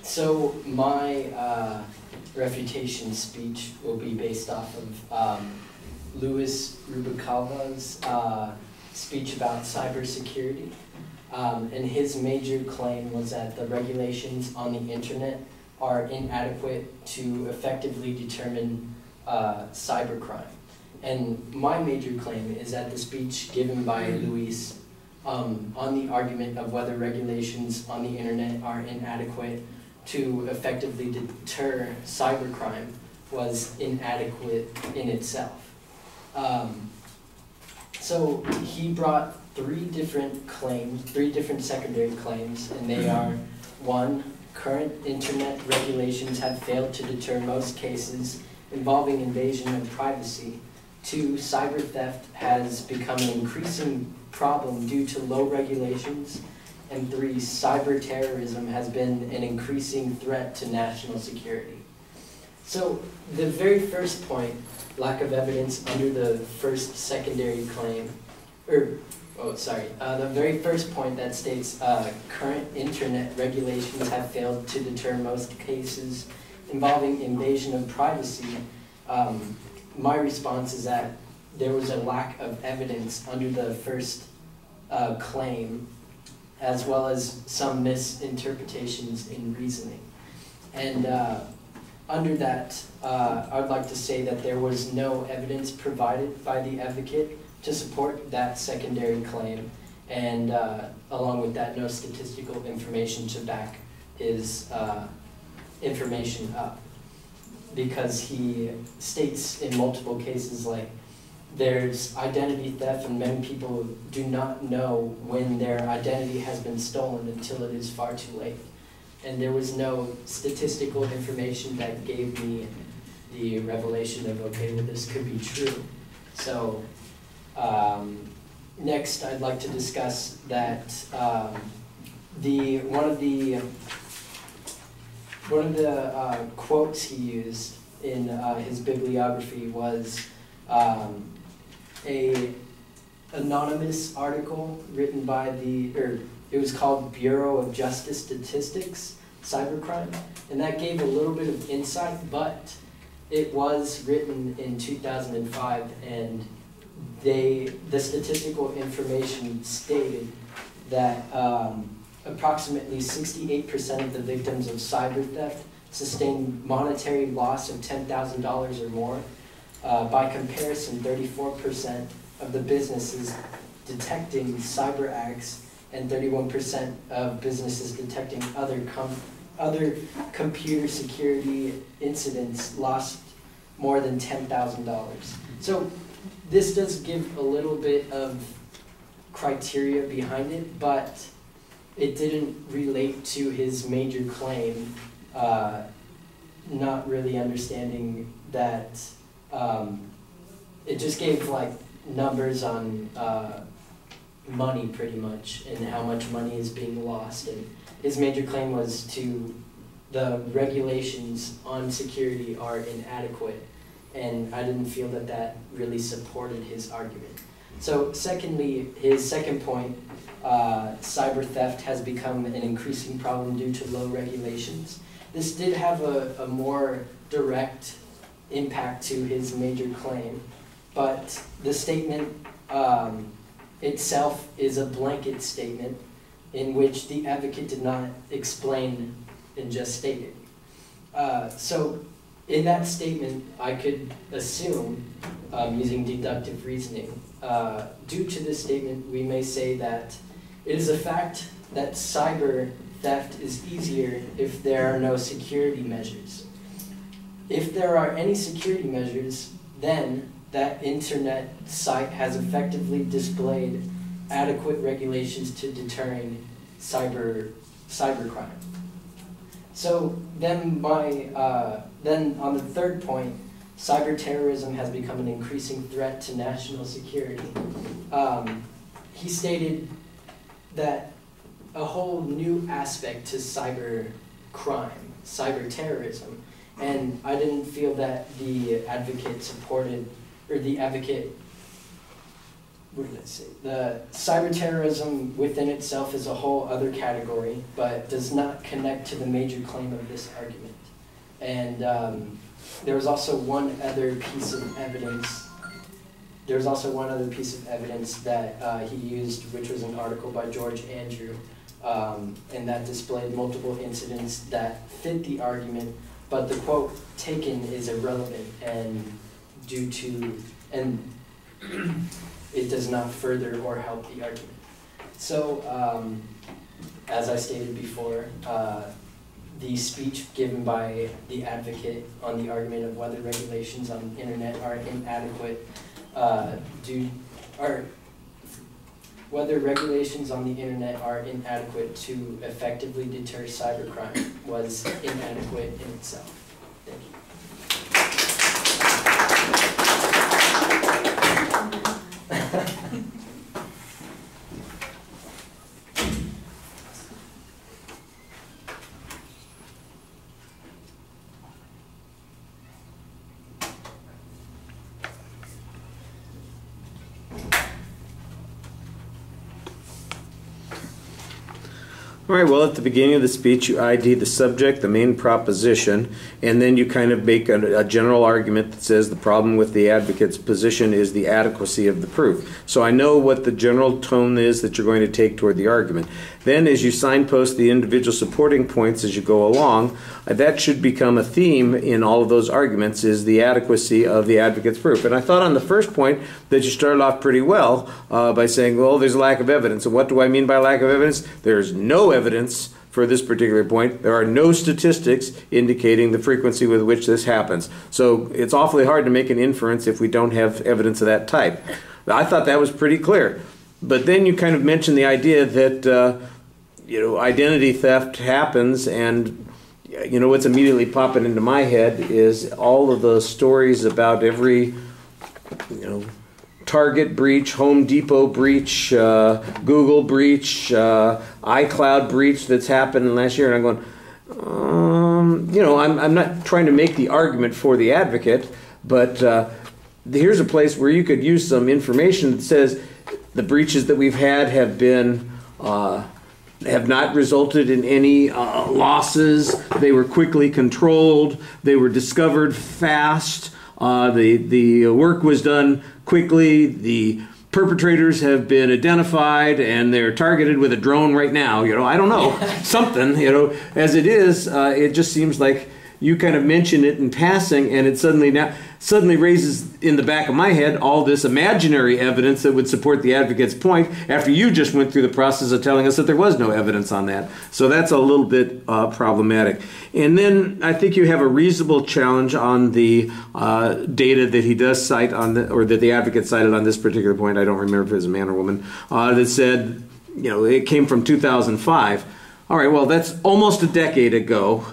So my refutation speech will be based off of Louis Rubalcaba's speech about cybersecurity. And his major claim was that the regulations on the internet are inadequate to effectively determine cybercrime. And my major claim is that the speech given by Louis on the argument of whether regulations on the internet are inadequate to effectively deter cybercrime was inadequate in itself. So he brought three different secondary claims, and they are: one, current internet regulations have failed to deter most cases involving invasion of privacy. Two, cyber theft has become an increasing problem due to low regulations. And three, cyber terrorism has been an increasing threat to national security. So the very first point, lack of evidence under the first secondary claim, the very first point that states current internet regulations have failed to deter most cases involving invasion of privacy. My response is that there was a lack of evidence under the first claim, as well as some misinterpretations in reasoning. And under that, I would like to say that there was no evidence provided by the advocate to support that secondary claim, and along with that, no statistical information to back his information up, because he states in multiple cases, like, there's identity theft and many people do not know when their identity has been stolen until it is far too late. And there was no statistical information that gave me the revelation of, okay, well, this could be true. So next I'd like to discuss that one of the quotes he used in his bibliography was a anonymous article written by it was called Bureau of Justice Statistics, Cybercrime, and that gave a little bit of insight, but it was written in 2005, and the statistical information stated that approximately 68% of the victims of cyber theft sustained monetary loss of $10,000 or more. By comparison, 34% of the businesses detecting cyber acts and 31% of businesses detecting other computer security incidents lost more than $10,000. So this does give a little bit of criteria behind it, but it didn't relate to his major claim, not really understanding that. It just gave like numbers on money pretty much, and how much money is being lost. And his major claim was the regulations on security are inadequate, and I didn't feel that that really supported his argument. So secondly, his second point, cyber theft has become an increasing problem due to low regulations. This did have a more direct impact to his major claim, but the statement itself is a blanket statement in which the advocate did not explain and just state it. So in that statement, I could assume, using deductive reasoning, due to this statement, we may say that it is a fact that cyber theft is easier if there are no security measures. If there are any security measures, then that internet site has effectively displayed adequate regulations to deterring cybercrime. So then on the third point, cyber terrorism has become an increasing threat to national security. He stated that a whole new aspect to cyber crime, cyber terrorism, and I didn't feel that the advocate supported, or the advocate what did I say? The cyber terrorism within itself is a whole other category, but does not connect to the major claim of this argument. And there was also one other piece of evidence. There was also one other piece of evidence that he used, which was an article by George Andrew, and that displayed multiple incidents that fit the argument, but the quote taken is irrelevant and it does not further or help the argument. So, as I stated before, the speech given by the advocate on the argument of whether regulations on the internet are inadequate whether regulations on the internet are inadequate to effectively deter cybercrime was inadequate in itself. Thank you. All right, well, at the beginning of the speech, you ID the subject, the main proposition, and then you kind of make a general argument that says the problem with the advocate's position is the adequacy of the proof. So I know what the general tone is that you're going to take toward the argument. Then as you signpost the individual supporting points as you go along, that should become a theme in all of those arguments, is the adequacy of the advocate's proof. And I thought on the first point that you started off pretty well by saying, well, there's a lack of evidence. And what do I mean by lack of evidence? There's no evidence for this particular point. There are no statistics indicating the frequency with which this happens. So it's awfully hard to make an inference if we don't have evidence of that type. I thought that was pretty clear. But then you kind of mentioned the idea that identity theft happens, and what's immediately popping into my head is all of the stories about every Target breach, Home Depot breach, Google breach, iCloud breach that's happened last year, and I'm going, I'm not trying to make the argument for the advocate, but here's a place where you could use some information that says the breaches that we've had have been have not resulted in any losses. They were quickly controlled. They were discovered fast. The work was done quickly. The perpetrators have been identified, and they're targeted with a drone right now. I don't know, something. As it is, it just seems like you kind of mention it in passing, and it suddenly raises in the back of my head all this imaginary evidence that would support the advocate's point after you just went through the process of telling us that there was no evidence on that. So that's a little bit problematic. And then I think you have a reasonable challenge on the data that he does cite or that the advocate cited on this particular point. I don't remember if it was a man or woman, that said, it came from 2005. All right, well, that's almost a decade ago.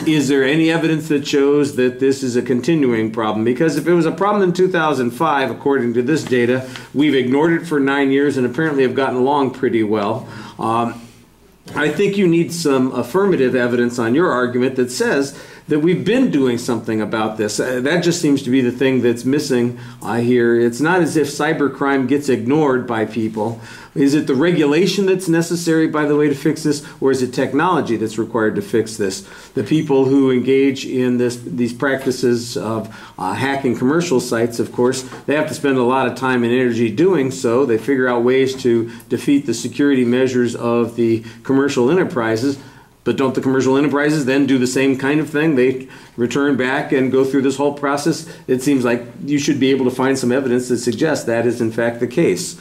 Is there any evidence that shows that this is a continuing problem? Because if it was a problem in 2005, according to this data, we've ignored it for 9 years and apparently have gotten along pretty well. I think you need some affirmative evidence on your argument that says that we've been doing something about this. That just seems to be the thing that's missing here. It's not as if cybercrime gets ignored by people. Is it the regulation that's necessary, by the way, to fix this, or is it technology that's required to fix this? The people who engage in these practices of hacking commercial sites, of course, they have to spend a lot of time and energy doing so. They figure out ways to defeat the security measures of the commercial enterprises. But don't the commercial enterprises then do the same kind of thing? They return back and go through this whole process. It seems like you should be able to find some evidence that suggests that is in fact the case.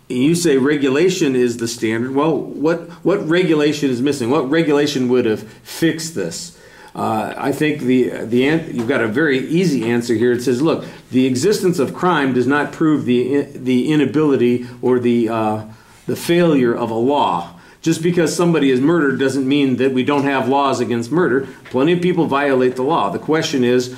You say regulation is the standard. Well, what regulation is missing? What regulation would have fixed this? I think you've got a very easy answer here. It says, look, the existence of crime does not prove the inability or the failure of a law. Just because somebody is murdered doesn't mean that we don't have laws against murder. Plenty of people violate the law. The question is,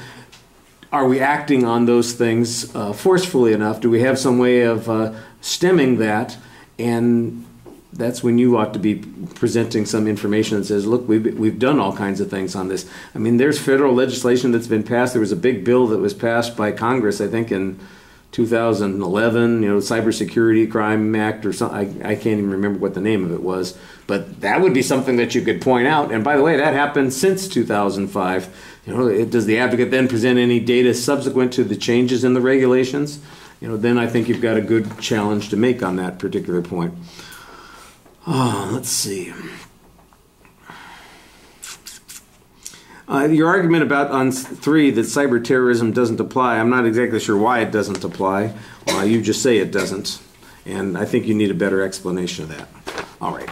are we acting on those things forcefully enough? Do we have some way of stemming that? And that's when you ought to be presenting some information that says, look, we've done all kinds of things on this. I mean, there's federal legislation that's been passed. There was a big bill that was passed by Congress, I think, in 2011, Cybersecurity Crime Act or something. I can't even remember what the name of it was, but that would be something that you could point out. And by the way, that happened since 2005. Does the advocate then present any data subsequent to the changes in the regulations? Then I think you've got a good challenge to make on that particular point. Let's see. Your argument about on 3 that cyber terrorism doesn't apply, I'm not exactly sure why it doesn't apply. You just say it doesn't, and I think you need a better explanation of that. All right,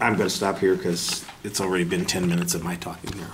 I'm going to stop here because it's already been 10 minutes of my talking here.